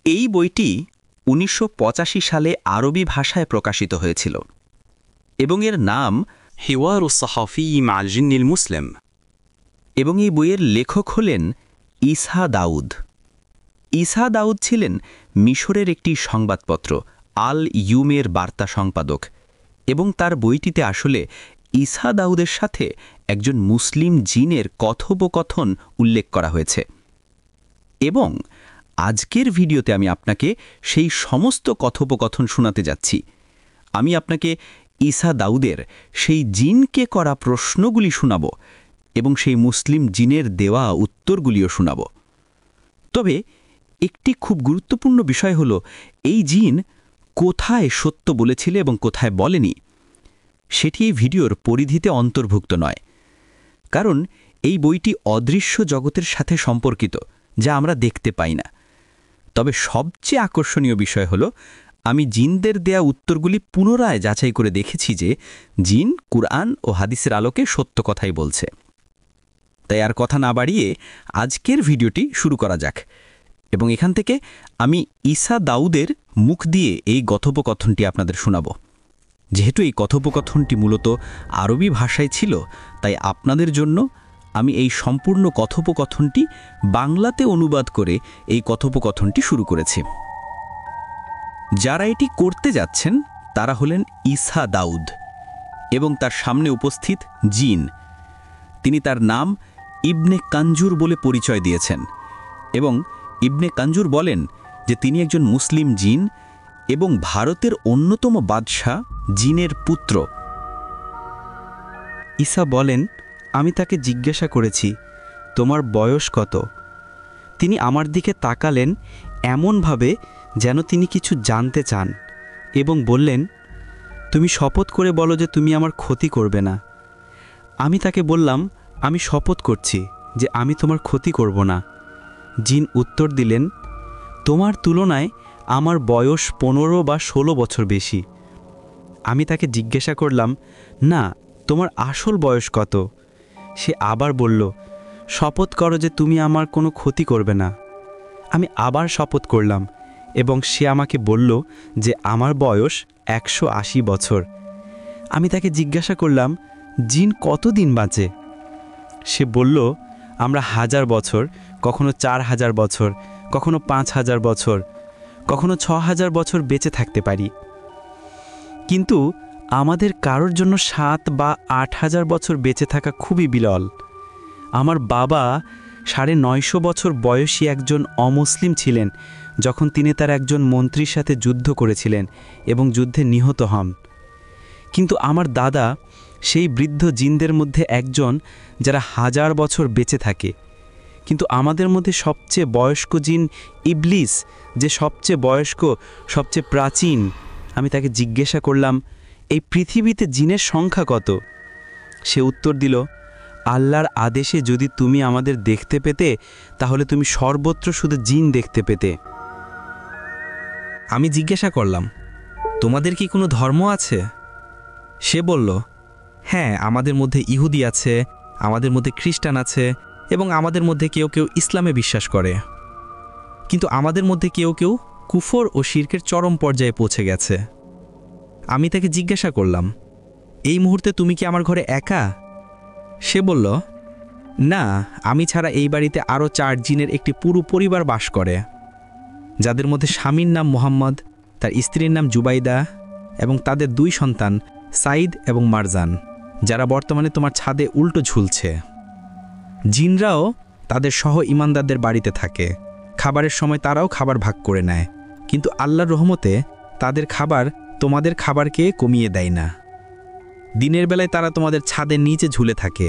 এই বইটি ১৯৮৫ সালে আরবি ভাষায় প্রকাশিত হয়েছিল এবং এর নাম حوار الصحفي مع الجن المسلم এবং এই বইয়ের লেখক হলেন ঈসা দাউদ। ঈসা দাউদ ছিলেন মিশরের একটি সংবাদপত্র আল ইয়ুমের বার্তা সম্পাদক এবং তার বইটিতে আসলে ঈসা দাউদের সাথে একজন মুসলিম জিনের কথোপকথন উল্লেখ করা হয়েছে এবং আজকের ভিডিওতে আমি আপনাকে সেই সমস্ত কথোপকথন শোনাতে যাচ্ছি। আমি আপনাকে ঈসা দাউদের সেই জিনকে করা প্রশ্নগুলি শোনাব এবং সেই মুসলিম জিনের দেওয়া উত্তরগুলিও শোনাব। তবে একটি খুব গুরুত্বপূর্ণ বিষয় হলো এই জিন কোথায় সত্য বলেছিল এবং কোথায় বলেনি সেটি এই ভিডিওর পরিধিতে অন্তর্ভুক্ত নয়, কারণ এই বইটি অদৃশ্য জগতের সাথে সম্পর্কিত যা আমরা দেখতে পাই না। তবে সবচেয়ে আকর্ষণীয় বিষয় হলো আমি জিনদের দেয়া উত্তরগুলি পুনরায় যাচাই করে দেখেছি যে জিন কুরআন ও হাদিসের আলোকে সত্য কথাই বলছে। তাই আর কথা না বাড়িয়ে আজকের ভিডিওটি শুরু করা যাক এবং এখান থেকে আমি ঈসা দাউদের মুখ দিয়ে এই কথোপকথনটি আপনাদের শোনাব। যেহেতু এই কথোপকথনটি মূলত আরবি ভাষায় ছিল, তাই আপনাদের জন্য আমি এই সম্পূর্ণ কথোপকথনটি বাংলাতে অনুবাদ করে এই কথোপকথনটি শুরু করেছি। যারা এটি করতে যাচ্ছেন তারা হলেন ঈসা দাউদ এবং তার সামনে উপস্থিত জিন। তিনি তার নাম ইবনে কাঞ্জুর বলে পরিচয় দিয়েছেন এবং ইবনে কাঞ্জুর বলেন যে তিনি একজন মুসলিম জিন এবং ভারতের অন্যতম বাদশাহ জিনের পুত্র। ঈসা বলেন, আমি তাকে জিজ্ঞাসা করেছি, তোমার বয়স কত? তিনি আমার দিকে তাকালেন এমনভাবে যেন তিনি কিছু জানতে চান এবং বললেন, তুমি শপথ করে বলো যে তুমি আমার ক্ষতি করবে না। আমি তাকে বললাম, আমি শপথ করছি যে আমি তোমার ক্ষতি করব না। জিন উত্তর দিলেন, তোমার তুলনায় আমার বয়স ১৫ বা ১৬ বছর বেশি। আমি তাকে জিজ্ঞাসা করলাম, না, তোমার আসল বয়স কত? সে আবার বলল, শপথ করো যে তুমি আমার কোনো ক্ষতি করবে না। আমি আবার শপথ করলাম এবং সে আমাকে বলল যে আমার বয়স ১৮০ বছর। আমি তাকে জিজ্ঞাসা করলাম, জিন কতদিন বাঁচে? সে বলল, আমরা ১০০০ বছর, কখনো ৪০০০ বছর, কখনো ৫০০০ বছর, কখনো ৬০০০ বছর বেঁচে থাকতে পারি। কিন্তু আমাদের কারোর জন্য ৭ বা ৮০০০ বছর বেঁচে থাকা খুবই বিরল। আমার বাবা ৯৫০ বছর বয়সী একজন অমুসলিম ছিলেন যখন তিনি তার একজন মন্ত্রীর সাথে যুদ্ধ করেছিলেন এবং যুদ্ধে নিহত হন। কিন্তু আমার দাদা সেই বৃদ্ধ জিনদের মধ্যে একজন যারা ১০০০ বছর বেঁচে থাকে। কিন্তু আমাদের মধ্যে সবচেয়ে বয়স্ক জিন ইবলিস, যে সবচেয়ে বয়স্ক, সবচেয়ে প্রাচীন। আমি তাকে জিজ্ঞাসা করলাম, এই পৃথিবীতে জিনের সংখ্যা কত? সে উত্তর দিল, আল্লাহর আদেশে যদি তুমি আমাদের দেখতে পেতে তাহলে তুমি সর্বত্র শুধু জিন দেখতে পেতে। আমি জিজ্ঞাসা করলাম, তোমাদের কি কোনো ধর্ম আছে? সে বলল, হ্যাঁ, আমাদের মধ্যে ইহুদি আছে, আমাদের মধ্যে খ্রিস্টান আছে এবং আমাদের মধ্যে কেউ কেউ ইসলামে বিশ্বাস করে। কিন্তু আমাদের মধ্যে কেউ কেউ কুফর ও শিরকের চরম পর্যায়ে পৌঁছে গেছে। আমি তাকে জিজ্ঞাসা করলাম, এই মুহূর্তে তুমি কি আমার ঘরে একা? সে বলল, না, আমি ছাড়া এই বাড়িতে আরও ৪ জিনের একটি পুরো পরিবার বাস করে, যাদের মধ্যে স্বামীর নাম মোহাম্মদ, তার স্ত্রীর নাম জুবাইদা এবং তাদের ২ সন্তান সাইদ এবং মারজান, যারা বর্তমানে তোমার ছাদে উল্টো ঝুলছে। জিনরাও তাদের সহ ইমানদারদের বাড়িতে থাকে। খাবারের সময় তারাও খাবার ভাগ করে নেয়, কিন্তু আল্লাহর রহমতে তাদের খাবার তোমাদের খাবারকে কমিয়ে দেয় না। দিনের বেলায় তারা তোমাদের ছাদের নিচে ঝুলে থাকে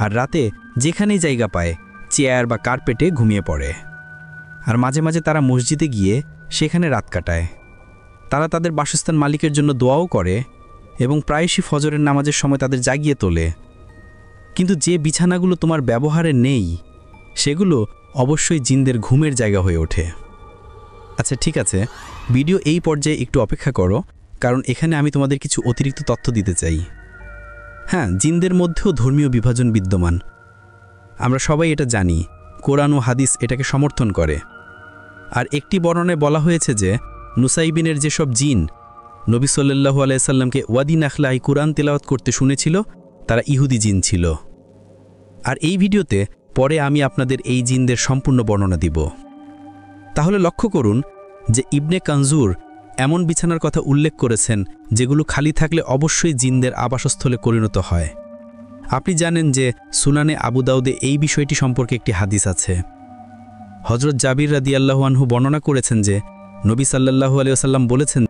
আর রাতে যেখানেই জায়গা পায় চেয়ার বা কার্পেটে ঘুমিয়ে পড়ে। আর মাঝে মাঝে তারা মসজিদে গিয়ে সেখানে রাত কাটায়। তারা তাদের বাসস্থান মালিকের জন্য দোয়াও করে এবং প্রায়শই ফজরের নামাজের সময় তাদের জাগিয়ে তোলে। কিন্তু যে বিছানাগুলো তোমার ব্যবহারে নেই সেগুলো অবশ্যই জিনদের ঘুমের জায়গা হয়ে ওঠে। আচ্ছা, ঠিক আছে, ভিডিও এই পর্যায়ে একটু অপেক্ষা করো, কারণ এখানে আমি তোমাদের কিছু অতিরিক্ত তথ্য দিতে চাই। হ্যাঁ, জিনদের মধ্যেও ধর্মীয় বিভাজন বিদ্যমান। আমরা সবাই এটা জানি, কোরআন ও হাদিস এটাকে সমর্থন করে। আর একটি বর্ণনায় বলা হয়েছে যে নুসাইবিনের যেসব জিন নবী সাল্লাল্লাহু আলাইহি সাল্লামকে ওয়াদি নাখলায় কুরআন তেলাওয়াত করতে শুনেছিল তারা ইহুদি জিন ছিল। আর এই ভিডিওতে পরে আমি আপনাদের এই জিনদের সম্পূর্ণ বর্ণনা দিব। তাহলে লক্ষ্য করুন যে ইবনে কানজুর এমন বিছানার কথা উল্লেখ করেছেন যেগুলো খালি থাকলে অবশ্যই জিনদের আবাসস্থলে পরিণত হয়। আপনি জানেন যে সুনানে আবু দাউদে এই বিষয়টি সম্পর্কে একটি হাদিস আছে। হযরত জাবির রাদিয়াল্লাহু আনহু বর্ণনা করেছেন যে নবী সাল্লাল্লাহু আলাইহি ওয়াসাল্লাম বলেছেন,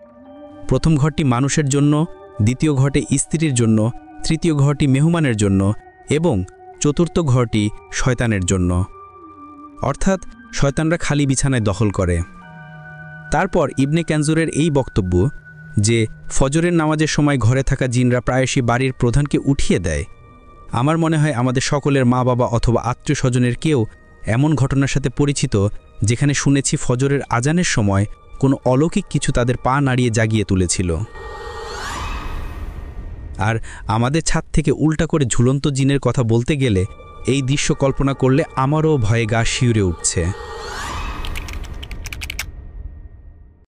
প্রথম ঘরটি মানুষের জন্য, দ্বিতীয় ঘরটি স্ত্রীর জন্য, তৃতীয় ঘরটি মেহমানের জন্য এবং চতুর্থ ঘরটি শয়তানের জন্য। অর্থাৎ শয়তানরা খালি বিছানায় দখল করে। তারপর ইবনে কানজুরের এই বক্তব্য যে ফজরের নামাজের সময় ঘরে থাকা জিনরা প্রায়শই বাড়ির প্রধানকে উঠিয়ে দেয়, আমার মনে হয় আমাদের সকলের মা বাবা অথবা আত্মীয় স্বজনের কেউ এমন ঘটনার সাথে পরিচিত যেখানে শুনেছি ফজরের আজানের সময় কোনো অলৌকিক কিছু তাদের পা নাড়িয়ে জাগিয়ে তুলেছিল। আর আমাদের ছাদ থেকে উল্টা করে ঝুলন্ত জিনের কথা বলতে গেলে এই দৃশ্য কল্পনা করলে আমারও ভয়ে গা শিউরে উঠছে।